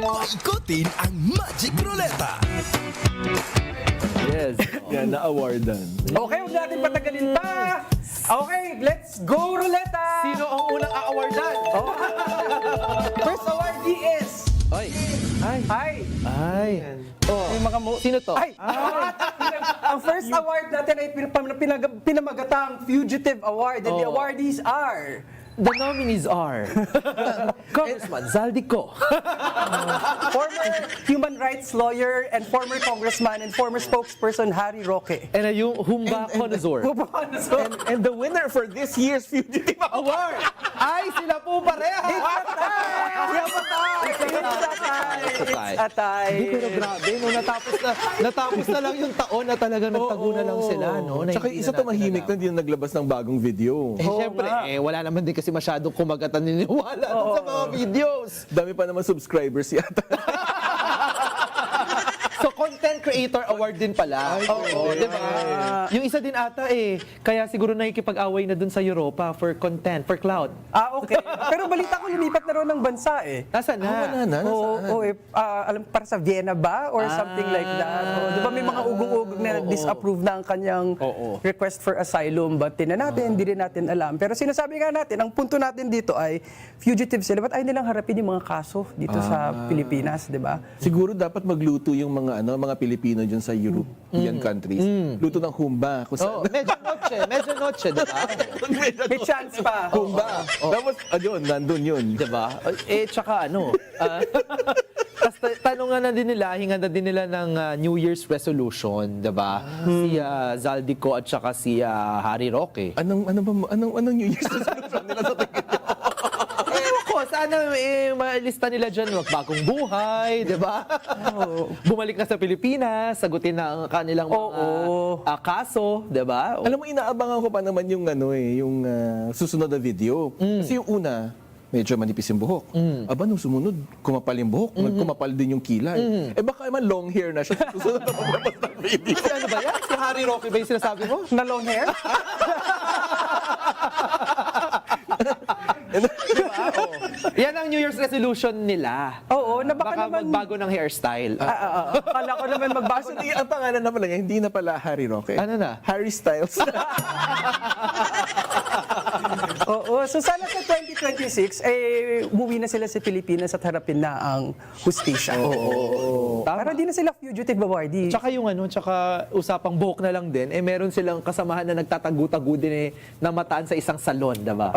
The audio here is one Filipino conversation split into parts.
Paikutin ang Magic Ruleta. Yes. Yan, na-awardan. Okay, huwag natin patagalin pa. Okay, let's go, Ruleta! Sino ang unang a-awardan? First awardee is... Ay. Ay. Hi! Ay. Oh. May mga Sino to? Ay! Ang first award natin ay pinamagatang Fugitive Award. And the awardees are... The nominees are Congressman Zaldico, former human rights lawyer and former congressman and former spokesperson Harry Roque. and yung Humba Connoisseur. And the winner for this year's Fugitive Award! Ay, sila po pareha! It's a tie! Hindi, pero grabe, no, natapos na lang yung taon na talagang nagtago na lang sila, no? Na Tsaka hindi isa na tumahimik natin na hindi na naglabas ng bagong video. Eh, syempre, wala naman din kasi masyadong kumagat at naniniwala sa mga videos. Dami pa naman subscribers yata. So, Content Creator Award din pala. Oo, di ba? Yung isa din ata kaya siguro nakikipag-away na dun sa Europa for content, for cloud. Okay. Pero balita ko lumipat na raw ng bansa Nasaan na? Wala na, Oo, alam, para sa Vienna ba? Or something like that. Di ba may mga ugong-ugong na disapprove na ang kanyang request for asylum. But tinan natin, hindi rin natin alam. Pero sinasabi nga natin, ang punto natin dito ay fugitive sila. Ba't ay nilang harapin yung mga kaso dito sa Pilipinas, di ba? Siguro dapat magluto yung mga Pilipino dyan sa European countries. Luto ng humba. Kung Oh, medyo noche, di ba? May chance pa. Humba. Tapos, ayun, nandun yun. Di ba? Tsaka tas tanungan na din nila, hingan na din nila ng New Year's resolution, di ba? Si Zaldico at saka si Harry Roque. Anong New Year's resolution nila sa tingin nyo? Ewan ko, sana malista nila dyan, bagong buhay, di ba? Bumalik na sa Pilipinas, sagutin na ang kanilang mga kaso, di ba? Alam mo, inaabangan ko pa naman yung yung susunod na video. Kasi yung una, medyo manipis yung buhok. Aba, nung sumunod, kumapal yung buhok. Kumapal din yung kilay. Baka naman long hair na siya sa susunod na paglabas ng video. Si ano ba yan? Si Harry Roque ba yung sinasabi mo? Na long hair? Yan ang New Year's resolution nila. Oo, na baka naman... magbago ng hairstyle. Akala ko naman magbago Actually, ang pangalan naman lang niya, hindi na pala Harry Roque. Ano na? Harry Styles. Oo, so sana sa 2026, umuwi na sila sa Pilipinas at harapin na ang hustisya. Para di na sila fugitive awardee. Tsaka yung tsaka usapang buhok na lang din, meron silang kasamahan na nagtatagu-tagu din na mataan sa isang salon, diba?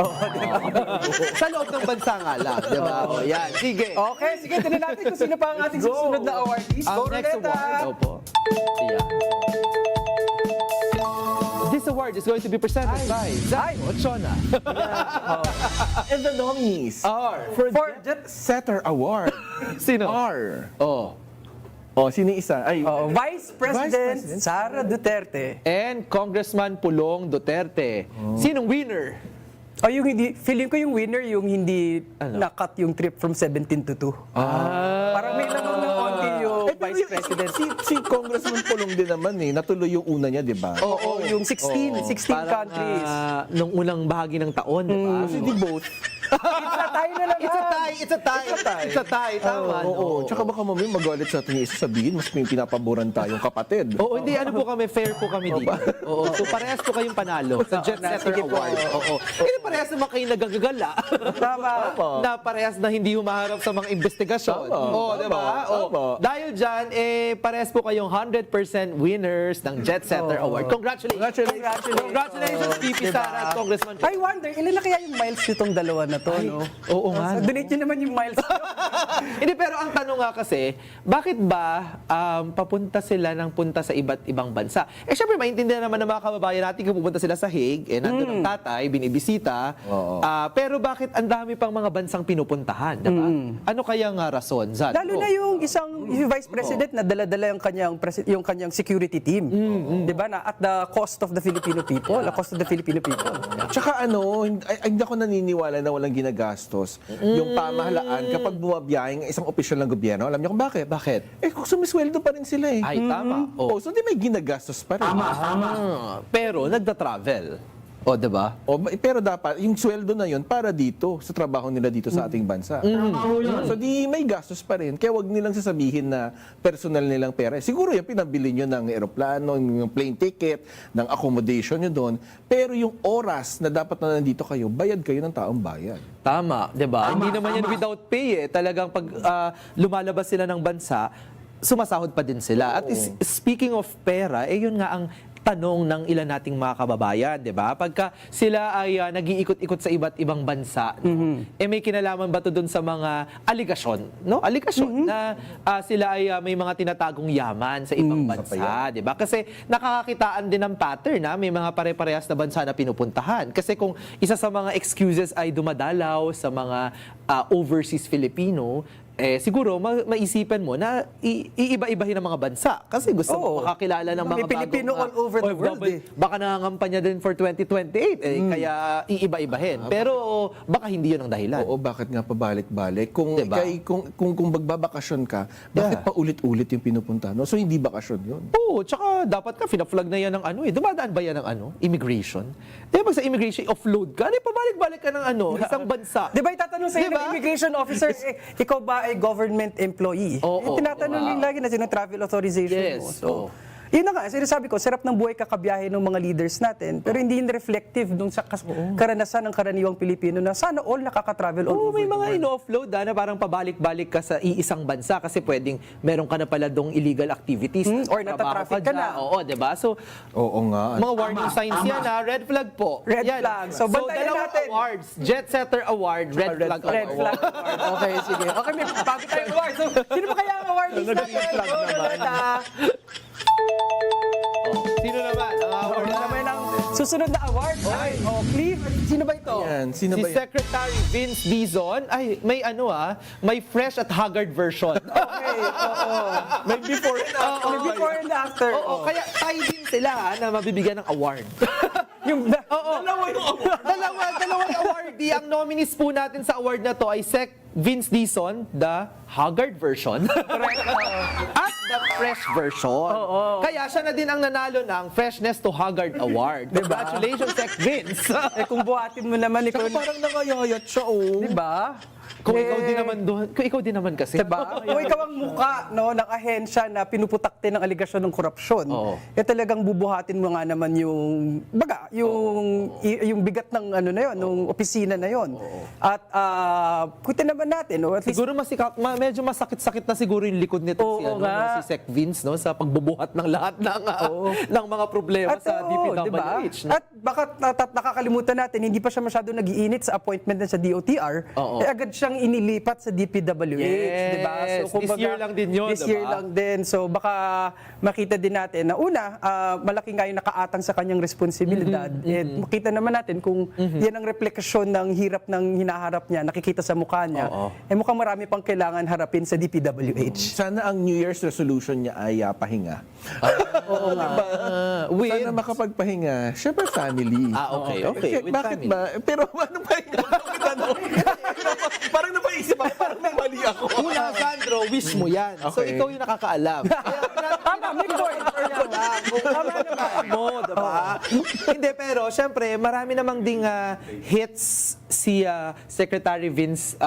Sa loob ng bansa nga lang, diba? Yan, sige. Okay, sige, tinan natin kung sino pa ang ating susunod na awardees. Ang next award, yeah. This award is going to be presented by Zai Ochona. And the nominees R. for Jet Setter Award. Sino? R. Sino yung isa? Ay, Vice President Sara Duterte. And Congressman Pulong Duterte. Sinong winner? Yung hindi, feeling ko yung winner, yung hindi na-cut yung trip from 17 to 2. Parang may lanong ng konti yung Vice President. Si Congressman Pulong din naman natuloy yung una niya, di ba? Oo, yung 16 Parang, countries. nung unang bahagi ng taon, diba? Kasi di both. It's a tie na naman. It's a tie. Tama. Oo. Tsaka baka mamaya magalit sa ating isa sabihin, mas may pinapaboran tayong kapatid. Oo, hindi, ano po kami, fair po kami dito. Oo, so parehas po kayong panalo sa Jet Setter Award. Oo. Hindi parehas naman kayo nagagagala. Tama. Na parehas na hindi humaharap sa mga investigasyon. Tama. Oo, Tama. diba? Tama. Dahil dyan, parehas po kayong 100% winners ng Jet Setter Award. Congratulations, VP Sara at Congressman. I wonder, ilan na kaya yung miles nitong dalawa na to, no? Oo nga. Donate nyo naman yung miles nyo. Hindi, pero ang tanong nga kasi, bakit ba papunta sila ng punta sa iba't ibang bansa? Syempre, maintindihan naman ng mga kababayan natin kung pupunta sila sa Hague, nandun ang tatay, binibisita. Pero bakit ang dami pang mga bansang pinupuntahan, diba? Ano kaya nga rason, Zad? Lalo na yung yung Vice President na dala-dala yung kanyang security team. Diba? Na at the cost of the Filipino people. The cost of the Filipino people. Tsaka hindi ako naniniwala na walang ginagastos yung pamahalaan kapag bumabiyahe ng isang opisyal ng gobyerno. Alam niyo kung bakit? Bakit? Kung sumisweldo pa rin sila Ay, tama. So di may ginagastos pa rin. Pero nagda-travel. O, diba? Pero dapat, yung sweldo na yun para dito, sa trabaho nila dito sa ating bansa. So di may gastos pa rin. Kaya wag nilang sasabihin na personal nilang pera. Siguro yung pinabili nyo ng eroplano, yung plane ticket, ng accommodation nyo doon. Pero yung oras na dapat na nandito kayo, bayad kayo ng taong bayan. Tama, 'di ba? Hindi naman yan without pay eh. Talagang pag lumalabas sila ng bansa, sumasahod pa din sila. At speaking of pera, yun nga ang tanong ng ilan nating mga kababayan, 'di ba? Pagka sila ay nag-iikot-ikot sa iba't ibang bansa, may kinalaman ba 'to dun sa mga aligasyon, no? Aligasyon na sila ay may mga tinatagong yaman sa ibang bansa, 'di ba? Kasi nakakakitaan din ng pattern na may mga pare-parehas na bansa na pinupuntahan. Kasi kung isa sa mga excuses ay dumadalaw sa mga overseas Filipino, siguro maisipan mo na iiba-ibahin ng mga bansa kasi gusto mo makakilala ng mga May Pilipino all over the world Baka nangangampanya din for 2028 kaya iiba-ibahin. Pero baka hindi 'yun ang dahilan. Oo, bakit nga pabalik-balik? Kung Diba? kung magbabakasyon ka, bakit pa ulit-ulit yung pinupunta? No? So hindi bakasyon 'yun. Oo, tsaka dapat ka fina-flag na 'yan ng dumadaan ba 'yan ng immigration? Di ba sa immigration offload ka, pabalik-balik ka ng isang bansa. Di ba itatanong sa'yo Diba? ng immigration officer, ikaw ba ay government employee? Oo, Tinatanong nila lagi na sino travel authorization Yes, mo. So, yun na nga, sinasabi ko, sarap ng buhay kakabiyahe ng mga leaders natin, pero hindi yun reflective dun sa karanasan ng karaniwang Pilipino na sana all nakaka-travel all Oo, over may the mga world. ino-offload na parang pabalik-balik ka sa iisang bansa kasi pwedeng meron ka na pala dong illegal activities. Or natatraffic ka na. Oo, di ba? So, Oo nga. mga warning signs yan red flag po. Red Yan. flag. So, bantayan dalawang natin. awards. Jet Setter Award, Red Flag Red Award. flag award. Okay, sige. Okay, may bago tayong award. So, sino ba kaya ang award natin? Sino naman? Ang award Ano naman ang susunod na award? Ay, Cliff, sino ba ito? Yan, sino Si ba yan? Secretary Vince Dizon, may may fresh at haggard version. Okay, oo. May before and after. May before and after. Oo, kaya tayo din sila na mabibigyan ng award. Yung, Dalawang awardee. Ang nominees po natin sa award na to ay Sec Vince Dizon, the haggard version. At the fresh version. Kaya siya na din ang nanalo ng Freshness to Haggard Award. Congratulations, Sec Vince. kung buhatin mo naman, ikaw, Tsaka parang nakayayat siya, oh. di ba? Kung ikaw din naman doon, kung ikaw din naman kasi. Diba? Kung ikaw ang muka ng ahensya na pinuputakte ng aligasyon ng korupsyon, talagang bubuhatin mo nga naman yung yung bigat ng na yon, ng opisina na yon. At kutin naman natin, at least Siguro medyo masakit-sakit na siguro yung likod nito Oo nga. si Sec Vince sa pagbubuhat ng lahat ng mga problema sa DPWH. At baka nakakalimutan natin, hindi pa siya masyado nag-iinit sa appointment na sa DOTR, agad siyang inilipat sa DPWH, Yes. di ba? This year lang din yun, This diba? year lang din. So baka makita din natin na una, malaki nga yung nakaatang sa kanyang responsibilidad. Makita naman natin kung yan ang refleksyon ng hirap ng hinaharap niya, nakikita sa mukha niya, mukhang marami pang kailangan harapin sa DPWH. Sana ang New Year's resolution niya ay pahinga. Oo nga. Sana makapagpahinga. Siyempre family. Okay. With Bakit family. ba? Pero anong pahinga? Parang napaisip ako, parang may mali ako. Una, Sandro, wish mo yan. So, Okay. ikaw yung nakakaalam. Tama, may point. Tama naman mo, diba? Hindi, pero syempre, marami namang ding hits si Secretary Vince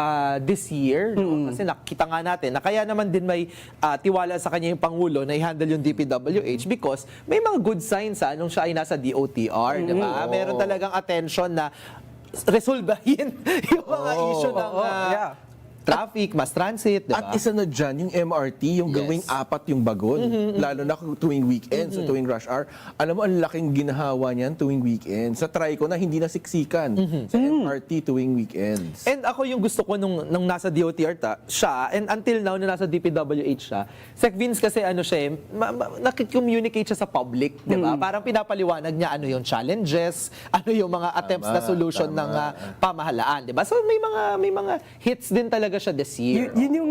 this year. No? Kasi nakita nga natin na kaya naman din may tiwala sa kanya yung Pangulo na i-handle yung DPWH because may mga good signs nung siya ay nasa DOTR. Diba? Meron talagang attention na resolbahin yung mga issue ng traffic, mass transit, diba? At isa na dyan, yung MRT, yung Yes. gawing apat yung bagon, lalo na tuwing weekends, sa tuwing rush hour. Alam mo, ang laking ginahawa niyan tuwing weekends. Sa try ko na hindi nasiksikan sa MRT tuwing weekends. And ako yung gusto ko nung nasa DOTR siya, and until now na nasa DPWH siya, Sec Vince kasi siya, nakikommunicate siya sa public, di ba? Parang pinapaliwanag niya ano yung challenges, ano yung mga attempts na solution ng pamahalaan, di ba? So may mga hits din talaga siya this year. Yun yung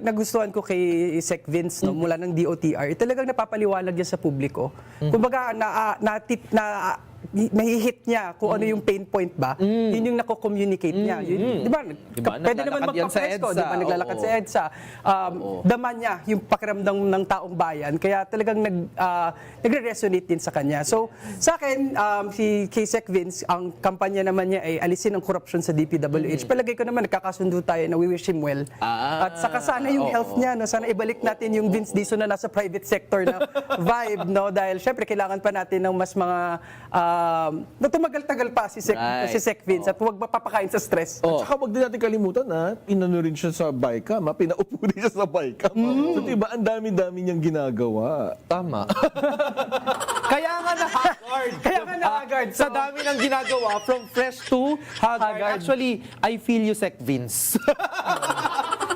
nagustuhan ko kay Sec Vince mula ng DOTR. Talagang napapaliwanag niya sa publiko. Kumbaga, nahihit niya kung ano yung pain point ba, yun yung nako-communicate niya. Yun, di ba? Diba, Pwede naman naglalakad yan sa magpapresko, EDSA. di ba? Naglalakad Oo. sa EDSA. Dama niya yung pakiramdam ng taong bayan. Kaya talagang nagre-resonate din sa kanya. So, sa akin, si K-Sec Vince, ang kampanya naman niya ay alisin ang korupsyon sa DPWH. Palagay ko naman, nagkakasundo tayo na we wish him well. At saka sana yung health niya, no? Sana ibalik natin yung Vince Dizon na nasa private sector na vibe, no? Dahil syempre, kailangan pa natin ng mas mga na tumagal-tagal pa si Sec Vince at huwag mapapakain sa stress. At saka wag din natin kalimutan na inano rin siya sa BICAM, pinaupo rin siya sa BICAM. So diba, ang dami-dami niyang ginagawa. Tama. Kaya nga na-haggard. Kaya nga na-haggard. Sa dami ng ginagawa, from fresh to haggard. Haggard. Actually, I feel you, Sec Vince.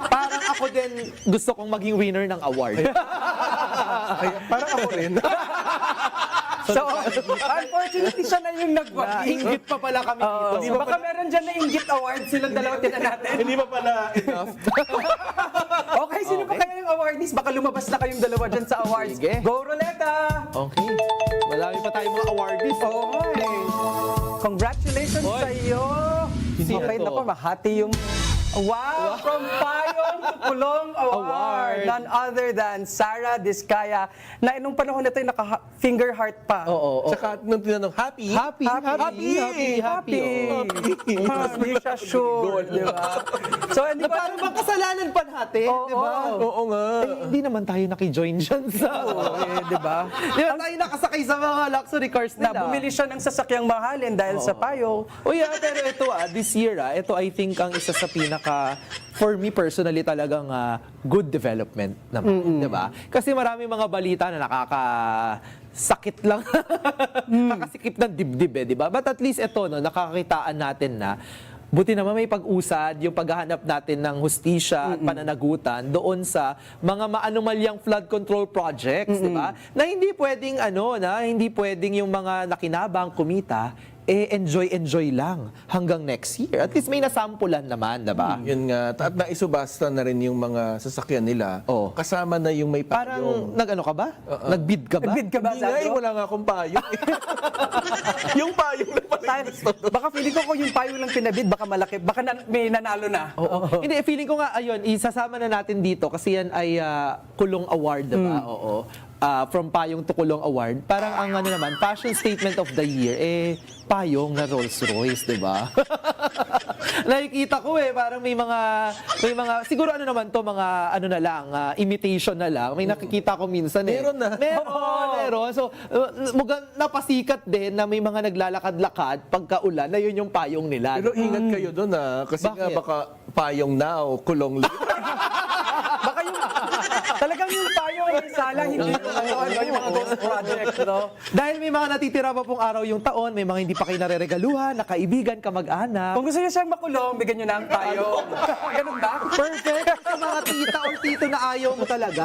Parang ako din gusto kong maging winner ng award. Ay, parang ako rin. So, unfortunately, siya na yung nagwagi. Nainggit pa pala kami dito. Baka meron dyan na Inggit Award silang dalawa tinan natin. Hindi pa pala enough. Okay, sino pa kaya yung awardees? Baka lumabas na kayong dalawa dyan sa awards. Sige. Go, Roleta! Okay. Marami pa tayong mga awardees. Oo nga eh. Congratulations Oy. sa iyo. Sino Okay, to? naku, mahati yung... Wow! From Payong to Kulong Award. None other than Sarah Diskaya na nung panahon na ito naka-finger heart pa. Oo. Tsaka nung tinanong, happy? Happy. Hindi siya sure, di ba? So, hindi Na ba? parang bang kasalanan pa natin, Oo. di ba? Oo nga. Hindi naman tayo nakijoin dyan sa... Di ba? Di ba tayo nakasakay sa mga luxury cars Na nila? bumili siya ng sasakyang mahalin dahil sa Payong. Pero ito this year ito I think ang isa sa for me personally talagang good development naman, 'di ba? Kasi marami mga balita na sakit lang. Nakasikip ng dibdib 'di ba? But at least ito nakakakitaan natin na buti naman may pag-usad yung paghahanap natin ng hustisya at pananagutan doon sa mga maanumalyang flood control projects, 'di ba? Na hindi pwedeng hindi pwedeng yung mga nakinabang kumita enjoy lang hanggang next year. At least may nasampulan naman, diba? Yun nga. At naisubasta na rin yung mga sasakyan nila. Oo. Kasama na yung may Parang, payong. nag-ano ka ba? Nag-bid ka ba? Nag-bid ka ba, Hindi nga eh, Sandro? wala nga akong payong. Yung payong na pala yung gusto ko. Baka feeling ko kung yung Payong lang pinabid, baka malaki, baka may nanalo na. Oo. Hindi, feeling ko nga, ayun, isasama na natin dito kasi yan ay Kulong Award, diba? Oo. From Payong to Kulong Award. Parang ang naman, fashion statement of the year, payong na Rolls Royce, diba? Nakikita ko parang may mga, siguro naman to, mga na lang, imitation na lang. May nakikita ko minsan Meron na. Meron. So, mukhang napasikat din na may mga naglalakad-lakad pagka-ulan na yun yung payong nila. Pero ingat kayo doon kasi nga Bakit? baka payong now, kulong later. Baka yung, talagang yung Payong ay sala, hindi yung mga ghost project, no? Dahil may mga natitira pa pong araw yung taon, may mga hindi pa kayo nareregaluhan, nakaibigan, kamag-anak. Kung gusto niyo siyang makulong, bigyan niyo na ang Payong. Ganun ba? Perfect sa mga tita or tito na ayaw mo talaga.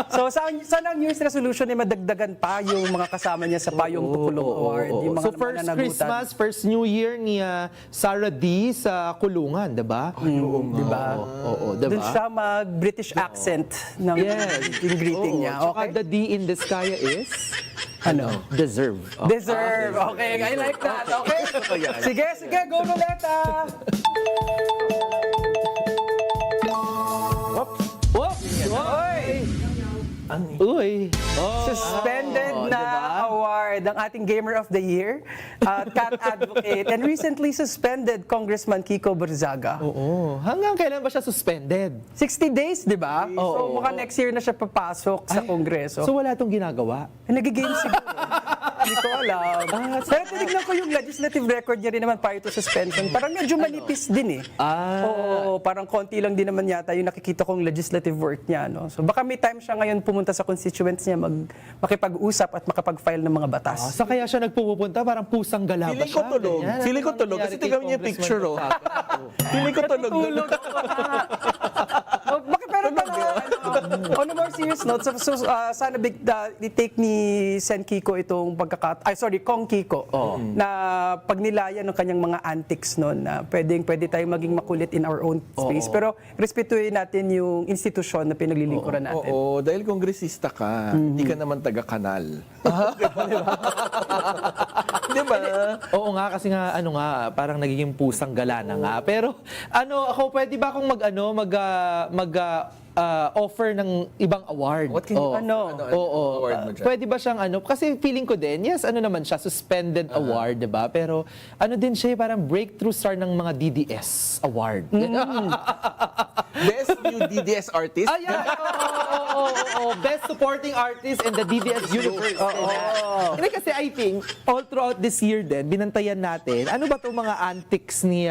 So, sana ang New Year's resolution ay madagdagan pa yung mga kasama niya sa Payong to Kulong Award. Yung mga So first mananagutan. Christmas, first New Year ni Sarah D sa Kulungan, diba? Diba? Oo, diba? Doon siya mag-British accent ng yung greeting niya. Tsaka Okay? the D in the sky is? Ano? Deserve. Deserve. Okay, I like that. Okay? Sige, go Roleta! Oy! Uy! Suspended na diba? award ang ating Gamer of the Year, cat advocate, and recently suspended Congressman Kiko Burzaga. Oo. Hanggang kailan ba siya suspended? 60 days, di ba? So, mukhang next year na siya papasok sa Kongreso. So wala tong ginagawa? Nag-game siguro. Hindi ko alam. Pero tinignan ko yung legislative record niya rin naman prior to suspension. Parang medyo manipis din eh. Oo, parang konti lang din naman yata yung nakikita kong legislative work niya. No? So baka may time siya ngayon pumunta sa constituents niya makipag-usap at makapag-file ng mga batas. Sa kaya siya nagpupunta, parang pusang gala ba Feeling ko siya? tulog. Ganyan. Feeling ko Ano tulog. nangyari Kasi kay tingnan niyo yung Congressman picture, oh. Burzaga? Feeling ko tulog. Tulog. Bakit pero pala, on a more serious note. Sana i-take ni Sen Kiko itong Kong Kiko, na pagnilayan ng kanyang mga antics noon, na pwede tayong maging makulit in our own space. Pero respetuhin natin yung institusyon na pinaglilingkuran natin. Oo, dahil kongresista ka, hindi ka naman taga-kanal. Di ba? Oo nga, kasi nga, parang nagiging pusang gala na nga. Pero, ako, pwede ba akong offer ng ibang award? What can you Oo. award mo dyan? Pwede ba siyang kasi feeling ko din, yes, naman siya, suspended award, 'di ba? Pero din siya, parang breakthrough star ng mga DDS award. Best new DDS artist? Oo. Best supporting artist in the DDS universe. Hindi kasi I think all throughout this year din, binantayan natin, ano ba 'tong mga antics ni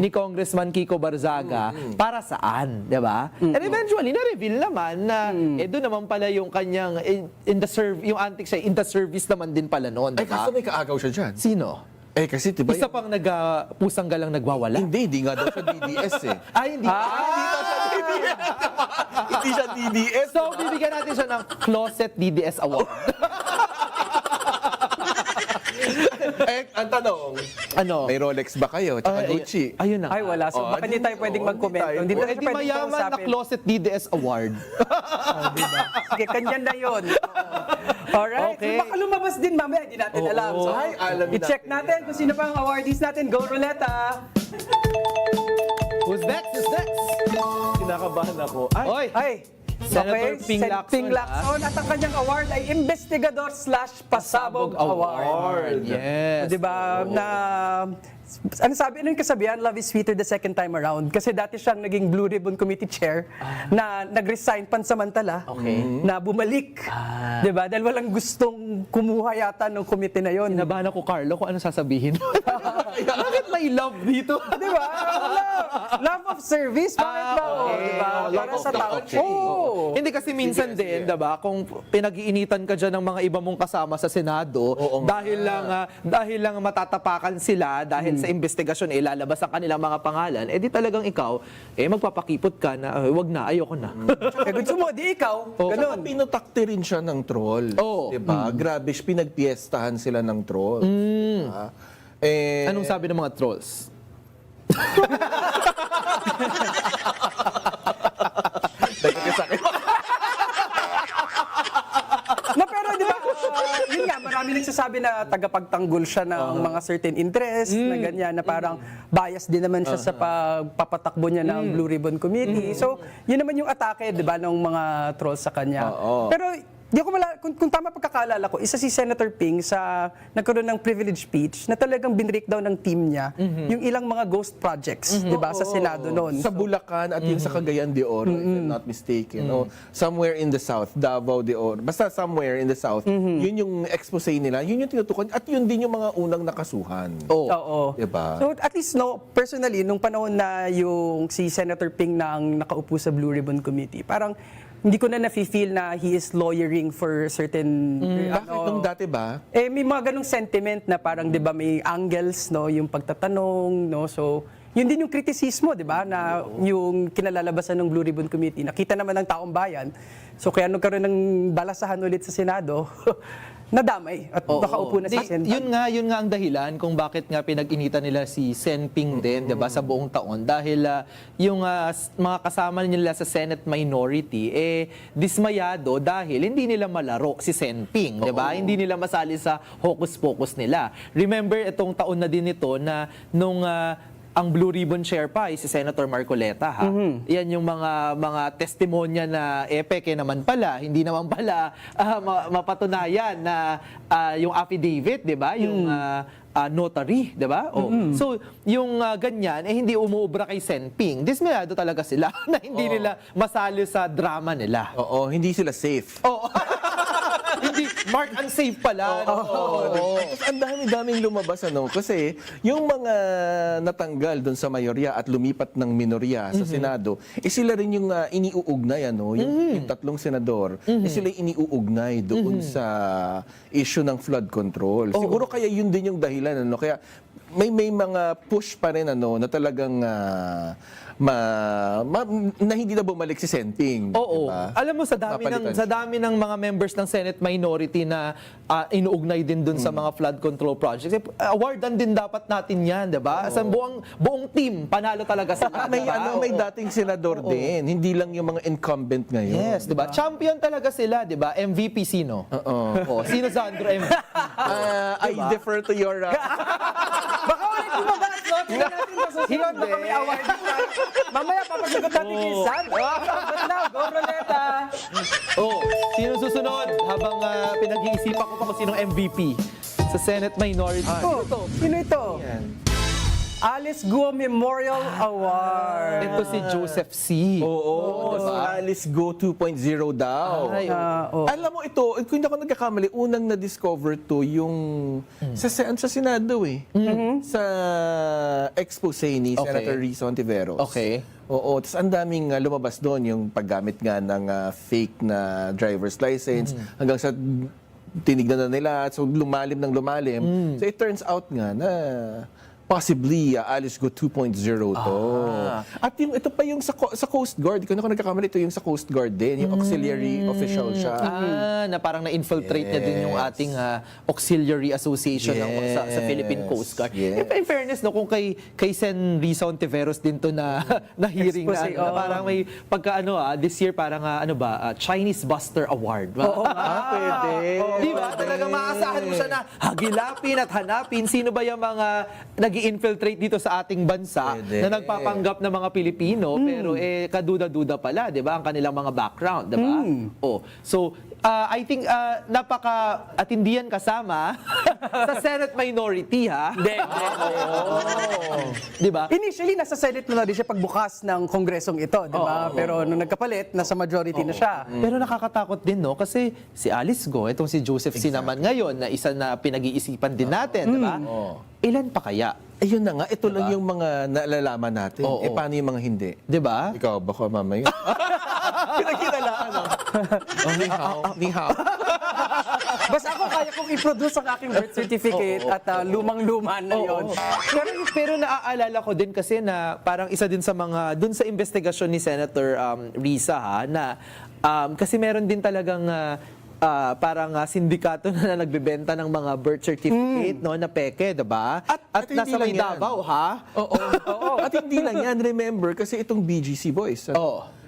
Congressman Kiko Barzaga para saan, 'di ba? And eventually na-reveal naman na doon naman pala yung kanyang yung antics in the service naman din pala noon, Ay, 'di ba? kaso may kaagaw siya dyan. Sino? Eh, kasi diba Isa pang pusang galang nagwawala? Hindi nga daw siya DDS eh. Hindi. Hindi siya DDS. So, bibigyan natin siya ng Closet DDS Award. Ang tanong, may Rolex ba kayo? Tsaka Gucci? Ayun na. Ay, wala. So, baka hindi tayo pwedeng mag-comment. Hindi tayo Di pwedeng mayaman na kausapin. Closet DDS Award. Sige, kanyan na yun. Alright. Okay. So, baka lumabas din mamaya, hindi natin alam. So, Ay, alam i-check natin kung sino pang awardees natin. Go, Ruleta! Who's next? Kinakabahan ako. Oy! Ay! Senator Ping Lacson, Ping Lacson. At ang kanyang award ay Investigador/Pasabog Award. Yes. Di ba, ano yung kasabihan? Love is sweeter the second time around. Kasi dati siyang naging Blue Ribbon Committee Chair na nag-resign pansamantala na bumalik. Di ba? Dahil walang gustong kumuha yata ng committee na yon. Nabahan ako, Carlo, kung ano sasabihin. Bakit may love dito? Di ba? Love of service. Bakit ba? okay. Di ba? Para sa tao. Oo. Hindi kasi minsan din, diba, kung pinag-iinitan ka dyan ng mga iba mong kasama sa Senado, dahil lang matatapakan sila, dahil sa investigasyon, lalabas ang kanilang mga pangalan, di talagang ikaw, magpapakipot ka na, wag na, ayoko na. Gusto mo, di ikaw. Ganun. Ganun. Pinutakti rin siya ng troll. Oo. Diba? Grabe, pinagpiestahan sila ng troll. Diba? Anong sabi ng mga trolls? Pero di ba, yun nga, marami nagsasabi na tagapagtanggol siya ng mga certain interest, na ganyan, na parang bias din naman siya sa pagpapatakbo niya ng Blue Ribbon Committee. So, yun naman yung atake, di ba, ng mga trolls sa kanya. Pero, di ako kung tama pagkakalala ko, isa si Senator Ping sa nagkaroon ng privilege speech na talagang binreakdown ng team niya yung ilang mga ghost projects, di ba, sa Senado noon. Sa Bulacan at yung sa Cagayan de Oro, if I'm not mistaken. O somewhere in the South, Davao de Oro. Basta somewhere in the South, yun yung expose nila, yun yung tinutukan, at yun din yung mga unang nakasuhan. Oo. Diba? So at least personally, nung panahon na yung si Senator Ping na ang nakaupo sa Blue Ribbon Committee, parang hindi ko na nafe-feel na he is lawyering for certain... Bakit nung dati ba? May mga ganong sentiment na parang, di ba, may angles, no, yung pagtatanong, no, so... Yun din yung kritisismo, di ba, na yung kinalalabasan ng Blue Ribbon Committee. Nakita naman ng taong bayan. So kaya nagkaroon ng balasahan ulit sa Senado, nadamay at nakaupo na sa Senado. Yun nga ang dahilan kung bakit nga pinag-initan nila si Sen Ping din, 'di ba, sa buong taon, dahil yung mga kasama nila sa Senate minority dismayado dahil hindi nila malaro si Sen Ping, 'di ba? Hindi nila masali sa hocus-pocus nila. Remember itong taon na din ito na nung ang Blue Ribbon Chair pa ay si Senator Marcoleta, ha? Yan yung mga testimonya na peke naman pala, hindi naman pala mapatunayan na yung affidavit, 'di ba? Yung notary, 'di ba? So, yung ganyan hindi umuubra kay Sen Ping. Dismayado talaga sila na hindi nila masali sa drama nila. Oo, hindi sila safe. Hindi, mark unsafe pala. Tapos ang dami-daming lumabas, kasi yung mga natanggal doon sa mayorya at lumipat ng minorya sa Senado, sila rin yung iniuugnay, yung tatlong senador, sila yung iniuugnay doon sa issue ng flood control. Siguro kaya yun din yung dahilan, kaya may mga push pa rin na talagang na hindi na bumalik si Senting. Oo. diba? Alam mo sa dami Napalitan sa dami ng mga members ng Senate minority na inuugnay din dun sa mga flood control projects. Awardan din dapat natin 'yan, 'di ba? Sa buong team panalo talaga sila. May diba? may Oo. dating senador din, hindi lang yung mga incumbent ngayon. Yes, 'di ba? Champion talaga sila, 'di ba? MVP sino? Oo. Sino Sandro MVP? I defer to your Baka ulit lumabas, no? Tingnan natin sa susunod. Baka may award. Mamaya, papasagot natin kay San. But now, go Roleta. Oh, sino susunod? Habang pinag-iisipan ko pa kung sinong MVP sa Senate minority. Oh, sino ito? Alice Guo Memorial Award. Ito si Joseph C. Oo, Alice Go 2.0 daw. Ay, Alam mo ito, kung hindi ako nagkakamali, unang na-discover to yung sa Senado Sa expose ni Okay. Senator Risa Ontiveros. Okay. Oo, tapos ang daming lumabas doon yung paggamit nga ng fake na driver's license hanggang sa tinignan na nila, so lumalim ng lumalim. So it turns out nga na possibly Alice Go 2.0 to. At yung ito pa yung sa Coast Guard, kung ako nagkakamali, ito yung sa Coast Guard din, yung auxiliary official siya. na parang na-infiltrate niya din yung ating auxiliary association sa Philippine Coast Guard. Yes. In fairness, no, kung kay Sen Risa Ontiveros din to na hearing na, Expose, na parang may pagka this year parang Chinese Buster Award. Pwede. Di ba? Talagang maasahan mo siya na hagilapin at hanapin sino ba yung mga nag-infiltrate dito sa ating bansa Pwede. na nagpapanggap ng mga Pilipino pero kaduda-duda pala, 'di ba? Ang kanilang mga background, 'di ba? Oh. So, I think at hindi yan kasama sa Senate minority, ha? Hindi. 'Di ba? Initially, nasa Senate na rin siya pagbukas ng kongresong ito, di ba? Pero nung nagkapalit, nasa majority na siya. Pero nakakatakot din, no? Kasi si Alice Go, itong si Joseph C. naman ngayon, na isa na pinag-iisipan din natin, di ba? Ilan pa kaya? Ayun na nga, ito lang yung mga nalalaman natin. Oo. Paano yung mga hindi? Di ba? Ikaw, baka mamaya. Pinagkinalaan, Ni hao. Ni hao. Basta ako kaya kong i-produce ang aking birth certificate at lumang-luma na yon. Pero naaalala ko din kasi na parang isa din sa mga, dun sa investigasyon ni Senator Risa, na kasi meron din talagang parang sindikato na nagbebenta ng mga birth certificate, no, na peke, 'di ba? At hindi nasa lang may yan. Davao, ha? Oo. At hindi lang yan, remember, kasi itong BGC boys,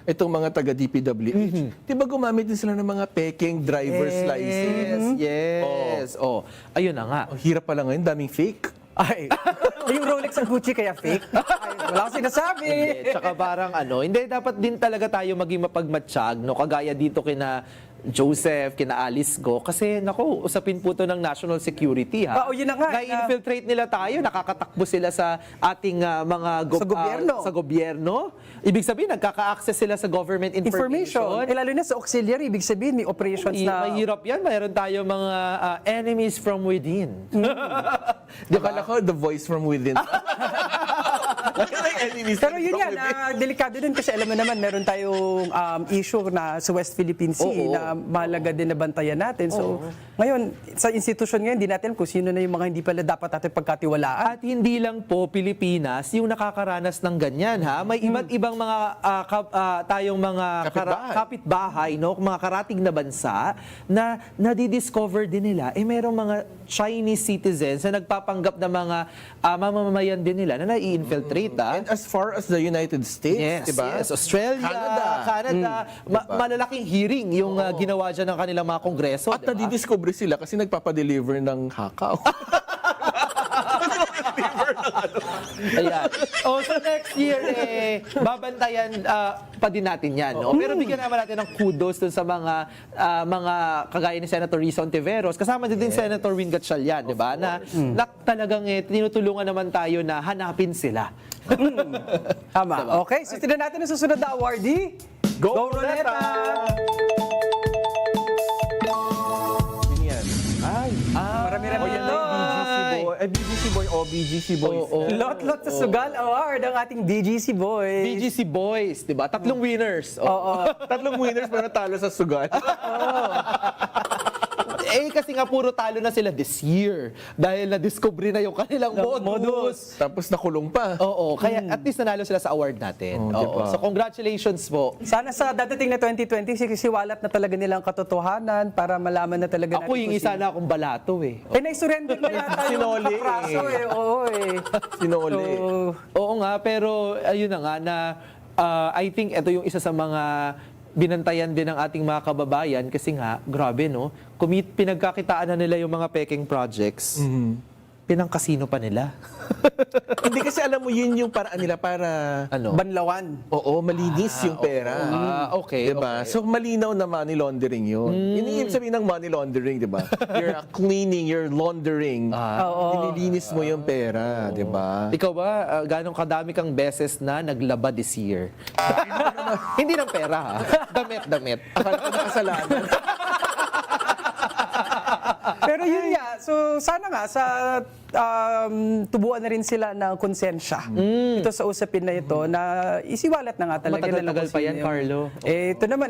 itong mga taga-DPWH, di ba gumamit din sila ng mga peking driver's license? Yes. Ayun na nga. Ang hirap pala ngayon, daming fake. Ay, yung Rolex sa Gucci kaya fake? Ay, wala akong sinasabi. Tsaka parang hindi dapat din talaga tayo maging mapagmatsyag, no, kagaya dito kina Joseph, kina Alice Go, kasi nako, usapin po to ng national security, ha. Oo, yun na nga. Na-infiltrate nila tayo, nakakatakbo sila sa ating mga Sa gobyerno. sa gobyerno. Ibig sabihin, nagkaka-access sila sa government information. Lalo na sa auxiliary, ibig sabihin may operations na... Mahirap yan. Mayroon tayo mga enemies from within. Di ba? Ko, the voice from within. Pero yun yan, delikado din kasi alam mo naman, meron tayong issue na sa West Philippine Sea na mahalaga din na bantayan natin. So, ngayon, sa institusyon ngayon, hindi natin kung sino na yung mga hindi pala dapat natin pagkatiwalaan. At hindi lang po Pilipinas yung nakakaranas ng ganyan, ha. May iba't ibang mga tayong mga kapitbahay, no, mga karating na bansa na nadidiscover din nila merong mga Chinese citizens na nagpapanggap na mga mamamayan din nila na nai-infiltrate, ha. And as far as the United States, Yes, diba? yes. Australia, Canada, malalaking hearing yung ginawa dyan ng kanilang mga kongreso. At nadidiscover sila kasi nagpapadeliver ng hakaw. Ayan. So next year, babantayan pa din natin yan. No? Pero bigyan naman natin ng kudos dun sa mga kagaya ni Senator Risa Ontiveros. Kasama din Senator Win Gatchalian, di ba? Na talagang tinutulungan naman tayo na hanapin sila. Tama. Okay, so tignan natin ang susunod na awardee. Go Roleta! Marami-rami yan doon. BGC Boy o BGC Boys. Lot-lot sa Sugal Award ang ating BGC Boys. BGC Boys, di ba? Tatlong winners. Tatlong winners pero talo sa sugal. Kasi nga puro talo na sila this year dahil na-discover na yung kanilang modus. Tapos nakulong pa. Oo, kaya at least nanalo sila sa award natin. Oh, diba? So congratulations po. Sana sa dadating na 2020, siwalat na talaga nilang katotohanan para malaman na talaga Ako yung isa na akong balato eh. na-surrender na yata yung Sinoli kapraso eh. Oo eh. Sinoli. So, Oo nga, pero ayun na nga na I think ito yung isa sa mga binantayan din ng ating mga kababayan kasi nga, grabe no, pinagkakitaan na nila yung mga peking projects, pinangkasino pa nila. Hindi kasi alam mo yun yung paraan nila para Ano? banlawan. oo, malinis yung pera. Okay. Diba? So malinaw na money laundering yun. Iniibig sabihin ng money laundering, diba? You're cleaning, you're laundering. Nililinis mo yung pera, diba? Ikaw ba, ganong kadami kang beses na naglaba this year? Hindi ng pera ha. Damit. Akala ko nakasalanan. Pero yun nga, so sana nga sa tubuan na rin sila ng konsensya. Ito sa usapin na ito na isiwalat na nga talaga nila Matagal-tagal kung pa sino yan, yung- Carlo. Ito naman,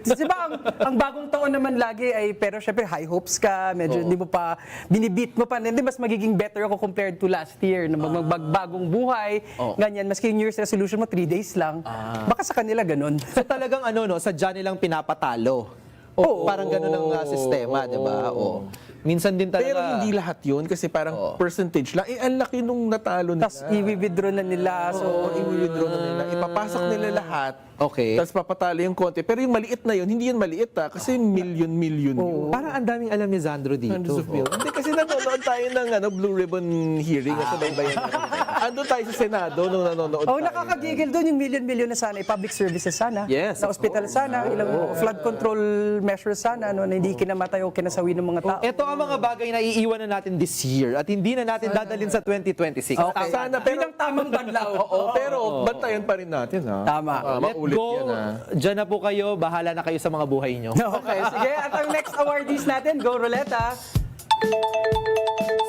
di ba ang bagong taon naman lagi ay, pero syempre high hopes ka, medyo hindi mo pa, binibit mo pa, hindi mas magiging better ako compared to last year, na magbagong buhay, ganyan, maski yung New Year's resolution mo, 3 days lang. Baka sa kanila ganun. So talagang ano no, sadya nilang pinapatalo. Oo. Parang ganun ang sistema, di ba? Oo. Minsan din talaga. Pero hindi lahat yun kasi parang percentage lang. Eh, ang laki nung natalo nila. Tapos i-withdraw na nila. So, i-withdraw na nila. Ipapasok nila lahat. Okay. Tapos papatalo yung konti. Pero yung maliit na yun, hindi yun maliit kasi million yun. Parang ang daming alam ni Zandro dito. Hundreds of millions. Hindi kasi nanonood tayo ng Blue Ribbon hearing sa baybayan. Ando tayo sa Senado nung nanonood tayo. Nakakagigil doon yung million na sana, public services sana. Yes. Na ospital sana, ilang flood control measures sana, no, na hindi kinamatay o kinasawi ng mga tao. Ito ang mga bagay na iiwan na natin this year at hindi na natin dadalhin sa 2026. Okay. Sana, Yun ang tamang banlaw. Oo, pero bantayan pa rin natin, ha? Tama. Maulit Go. yan, ha? Diyan na po kayo. Bahala na kayo sa mga buhay nyo. Okay, sige. At ang next awardees natin, go Roleta.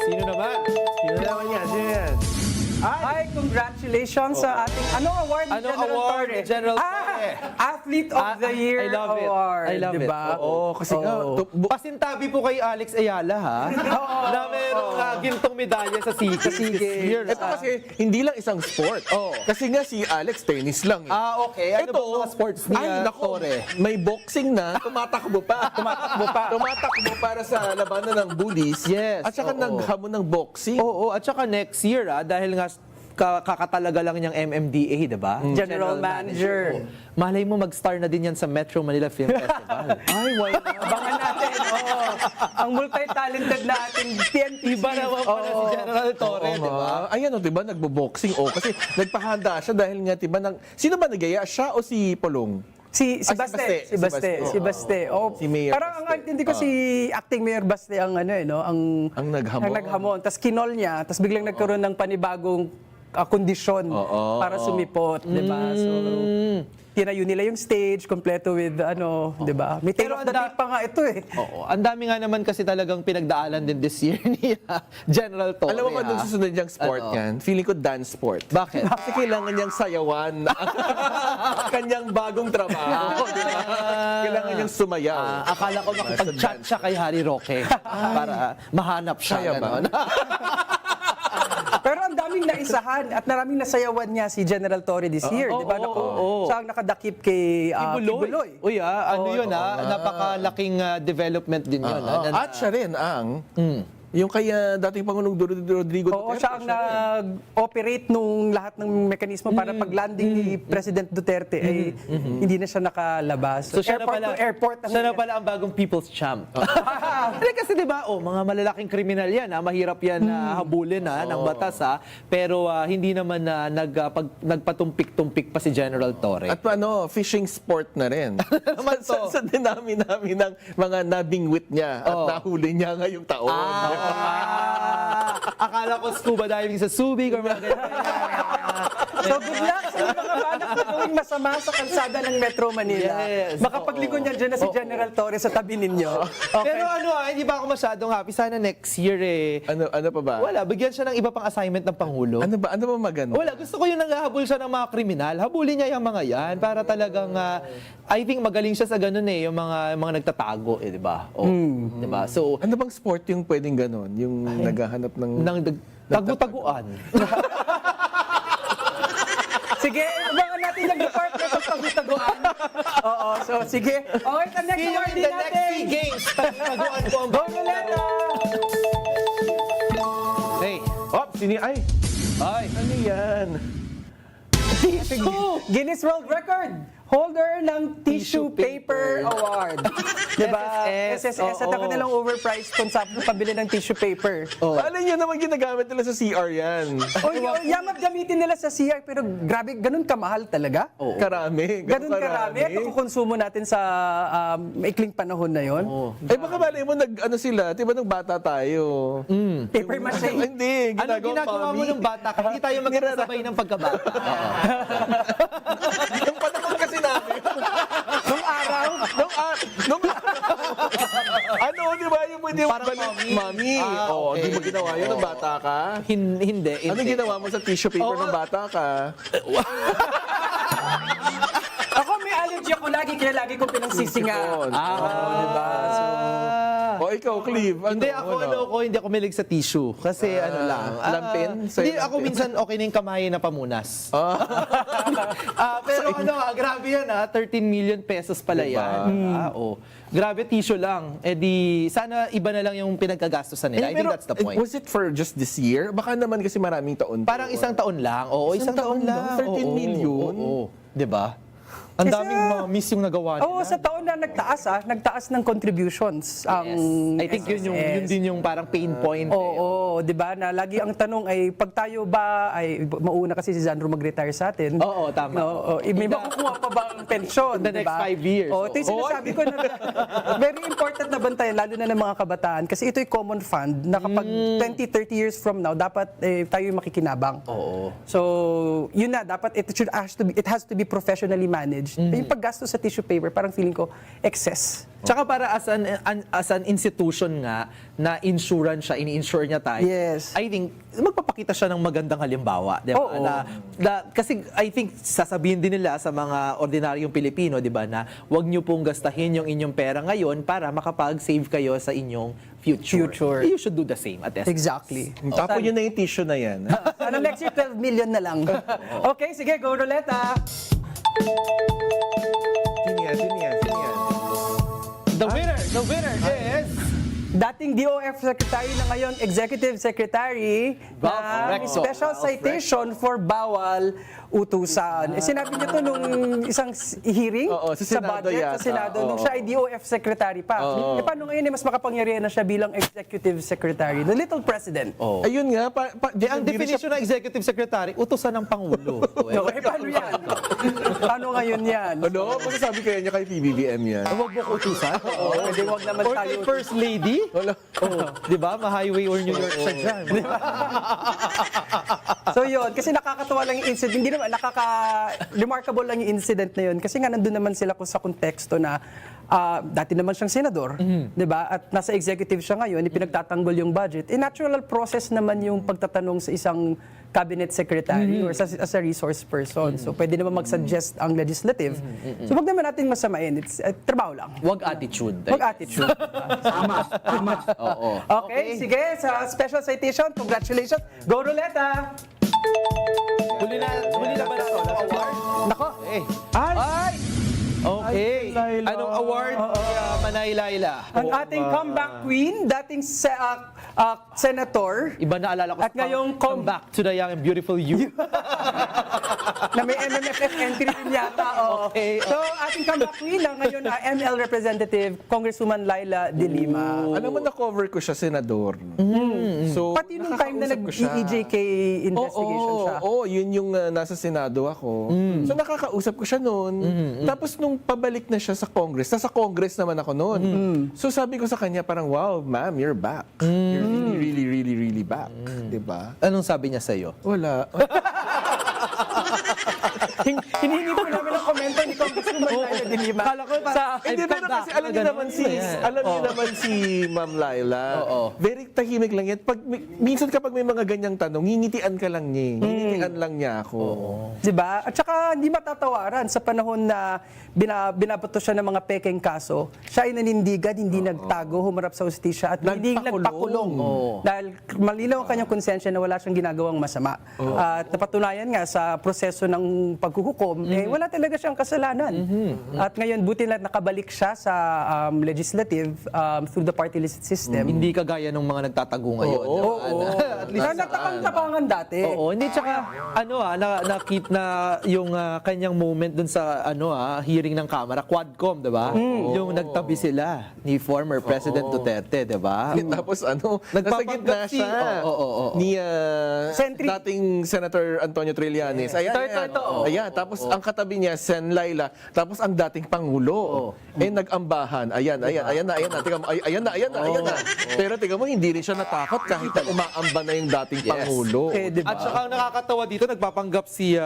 Sino naman? Sino naman yan? Sino yan? Hi, congratulations sa ating, anong award ni Anong General award Torre? ni General Torre? Athlete of the Year I love it. Award. I love it. diba? Oo, kasi nga, Pasintabi po kay Alex Ayala ha. Na merong gintong medalya sa SEA Games this year. ito kasi hindi lang isang sport. Kasi nga si Alex, tennis lang. Eh. Okay. Ano Ito, ba mga sports ni ay, nako, Torre? may boxing na, tumatakbo pa. Tumatakbo para sa labanan ng bullies. Yes, At saka oo. naghamon ng boxing. Oo, at saka next year dahil nga kakatalaga lang niyang MMDA, diba? General Manager. Malay mo mag-star na din yan sa Metro Manila Film Festival. Ay, why not? Abangan natin. Ang multi-talented natin PNP. Iba naman pala si General Torre, Oo diba? nga. Ayan o, diba, nagbo-boxing. Kasi nagpahanda siya dahil nga, diba, sino ba nagaya? Siya o si Polong? Si Ah, Baste. si Baste. Si Baste. Oh, Si Mayor parang Baste. ang intindi ko si acting Mayor Baste ang ano ang naghamon. Ang naghamon. Tapos kinol niya, tapos biglang nagkaroon ng panibagong kondisyon para sumipot, 'di ba? So tinayo nila yung stage kompleto with di ba? May tail Pero of the tape pa nga ito eh. Oo. Ang dami nga naman kasi talagang pinagdaanan din this year ni General Torre. Alam mo ba nung susunod niyang sport yan? Feeling ko dance sport. Bakit? Kasi kailangan niyang sayawan kanyang bagong trabaho. Diba? Kailangan niyang sumayaw. Akala ko makipag-chat siya kay Harry Roque para mahanap siya. Kaya ba? ganon. Pero ang daming naisahan at maraming nasayawan niya si General Torre this year, di ba? Siya ang nakadakip kay Kibuloy. Uy, ano yun napakalaking development din yun. At siya rin ang yung kaya dating Pangulong Rodrigo Oo, Duterte. siya ang nag-operate nung lahat ng mekanismo para pag-landing ni President Duterte ay hindi na siya nakalabas. So siya na airport pala, to airport ang siya na pala ang bagong people's champ. Hindi kasi 'di ba, mga malalaking kriminal 'yan, mahirap 'yan habulin ng batas pero hindi naman nagpatumpik-tumpik pa si General Torre. At fishing sport na rin. naman to? sa dinami namin ng mga nabingwit niya at nahuli niya ngayong taon. Akala ko scuba diving sa Subic or mga ganyan. So good luck sa mga banak na gagawing masama sa kalsada ng Metro Manila. Yes, Makapaglikon niya dyan na si General Torres sa tabi ninyo. Okay. Pero hindi ba ako masyadong happy? Sana next year Ano pa ba? wala, bigyan siya ng iba pang assignment ng Pangulo. Ano ba maganda? Wala, gusto ko yung nanghahabol siya ng mga kriminal. Habulin niya yung mga yan para talagang, I think magaling siya sa ganun yung mga nagtatago, di ba? Di ba? So, Ano bang sport yung pwedeng ganon? Yung naghahanap ng... tagu-taguan. Sige, abangan natin yung department of pagtataguan. Oo, so sige. Okay, the next See you award in the next natin. SEA Games. Tagu-taguan ko ang Go Roleta! Hey, Ay! ay. Ano yan? Guinness World Record holder ng Tissue Paper Award. Diba? SSS at ako nilang overpriced kung sa pabili ng tissue paper. Paano nyo naman ginagamit nila sa CR yan? Yamat gamitin nila sa CR pero grabe, ganun kamahal talaga? Karami. Ganun karami at kukonsumo natin sa maikling panahon na yon. Eh baka malay mo sila, di ba nung bata tayo? Paper mache. Hindi, Ano ginagawa mo nung bata ka? Hindi tayo magkasabay ng pagkabata. Yung panahon kasi namin. Nung araw, Di ba yung pwede mo Parang mami. okay. Di mo ginawa yun nung bata ka? Hindi. Ano ginawa mo sa tissue paper nung bata ka? ako may allergy ako lagi kaya lagi kong pinangsisinga. Diba? So, Ikaw, Cleve. Hindi ako milig sa tissue. Kasi lampin? Hindi ako minsan okay na yung kamay na pamunas. Pero grabe yan 13 million pesos pala yan. Grabe, tissue lang. Sana iba na lang yung pinagkagastosan nila. I think that's the point. Was it for just this year? Baka naman kasi maraming taon. Parang isang taon lang. Oo, isang taon lang. 13 million? Oo. Diba? Ang daming mga miss yung nagawa nila. sa taon na nagtaas ng contributions ang I think yun din yung parang pain point. Oo, 'di ba? Na lagi ang tanong ay pag tayo ba ay mauna kasi si Sandro mag-retire sa atin. Oo, tama. May makukuha pa ba ang pensyon, In the next 5 years. Oh, ito yung sinasabi ko na very important na bantayan lalo na ng mga kabataan kasi ito'y common fund na kapag 20-30 years from now dapat tayo yung makikinabang. Oo. So, yun na dapat it has to be professionally managed. Yung paggasto sa tissue paper, parang feeling ko excess. Tsaka para as an institution nga na insurance siya, ini-insure niya tayo. Yes. I think magpapakita siya ng magandang halimbawa, 'di ba? Oo. Kasi I think sasabihin din nila sa mga ordinaryong Pilipino, 'di ba, na wag niyo pong gastahin yung inyong pera ngayon para makapag-save kayo sa inyong future. You should do the same at SSS. Exactly. Tapon yun na yung tissue na yan. Ano next year, 12 million na lang. Okay, sige, go Roleta. Sino yan? The winner is Dating DOF Secretary na ngayon Executive Secretary ng Recto. Special Citation for Bawal Utusan. Sinabi niyo to nung isang hearing Oo, sa Senado budget yata. sa Senado nung Oo. siya ay DOF Secretary pa. Paano ngayon mas makapangyarihan na siya bilang Executive Secretary? The little president. Ayun nga. ang definition ng executive secretary, utusan ng Pangulo. Paano yan? Paano ngayon yan? Ano? Masasabi kaya niya kay PBBM yan? Huwag mo utusan? Pwede wag naman Or tayo. kay First Lady? Wala. Di ba? Ma-highway or New York siya dyan. Di ba? So yun, kasi nakakatawa lang yung incident, hindi naman, remarkable lang yung incident na yun. Kasi nga nandun naman sila sa konteksto na dati naman siyang senador, di ba? At nasa executive siya ngayon, pinagtatanggol yung budget. Natural process naman yung pagtatanong sa isang cabinet secretary or as a resource person. So pwede naman mag-suggest ang legislative. So wag naman natin masamain. It's trabaho lang. Wag attitude. Wag attitude. Oo. Okay, sige. Sa special citation, congratulations. Go Roleta! Huli na ba na ito? Award? Nako. Ay! Okay. Laila. Anong award? Manay Laila. Ang ating comeback queen, dating senator, Iba na alala ko. At ngayong come back to the young and beautiful you. na may MMFF entry din yata. Okay. So, ating comeback queen na ngayon, ML Representative, Congresswoman Laila De Lima. Alam mo, na-cover ko siya, senador. So, Pati nung time na nakakausap ko siya. nag-EJK investigation siya. Oo, yun yung nasa Senado ako. So nakakausap ko siya noon. Tapos nung pabalik na siya sa Congress, nasa Congress naman ako noon. So sabi ko sa kanya parang, wow, ma'am, you're back. You're really, really, really, really back. Diba? Anong sabi niya sa'yo? Wala. Hinihingi po namin ang komento ni Congresswoman Laila de Lima. Kala ko sa Hindi, pero kasi alam niyo naman si Ma'am Laila. Very tahimik lang yan. Minsan kapag may mga ganyang tanong, ngingitian ka lang niya. Ngingitian lang niya ako. Diba? At saka hindi matatawaran sa panahon na binabato siya ng mga pekeng kaso. Siya ay nanindigan, hindi nagtago, humarap sa hustisya at hindi nagpakulong. Dahil malinaw ang kanyang konsensya na wala siyang ginagawang masama. At napatunayan nga sa proseso ng paghuhukom, wala talaga siyang kasalanan. At ngayon, buti na nakabalik siya sa legislative through the party list system. Hindi kagaya ng mga nagtatago ngayon. At least nagtakang-takangan dati. Oo, hindi tsaka na-keep na yung kanyang moment dun sa hearing ng Kamara, Quadcom, 'di ba? Yung nagtabi sila ni former President Duterte, 'di ba? Tapos nasa gitna siya ni dating Senator Antonio Trillanes. Ayan, tapos ang katabi niya, Sen Laila, tapos ang dating Pangulo. Nag-ambahan. Ayan na. Tingnan mo, ayan na. Pero tingnan mo, hindi rin siya natakot kahit na umaamba na yung dating Pangulo. Diba? At saka ang nakakatawa dito, nagpapanggap si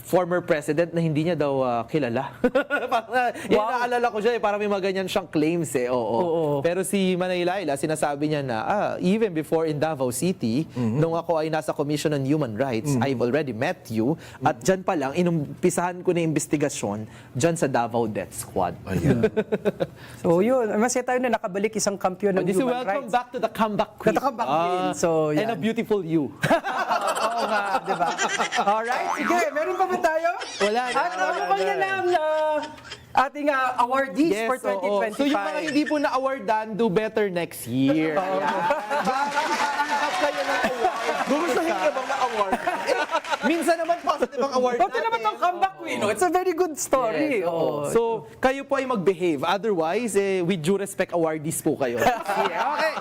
former president na hindi niya daw kilala. Yan, naalala ko siya, parang may mga ganyan siyang claims Pero si Manay Laila, sinasabi niya na, even before in Davao City, nung ako ay nasa Commission on Human Rights, I've already met you, at dyan pa lang, inumpisahan ko na investigasyon dyan sa Davao Death Squad. So yun, masaya tayo na nakabalik isang kampiyon ng human Welcome rights. back to the comeback queen. The comeback queen. So, and yan. a beautiful you. Oo nga, di ba? Alright, sige, meron pa ba tayo? Wala na. At ano ba yan ang ating awardees for 2025? So yung mga hindi po na-awardan, do better next year. Tanggap kayo ng award. Gugustuhin ka bang na-award? Minsan naman positive ang award Buti naman ang comeback queen. It's a very good story. So, kayo po ay mag-behave. Otherwise, with due respect, awardees po kayo. Okay.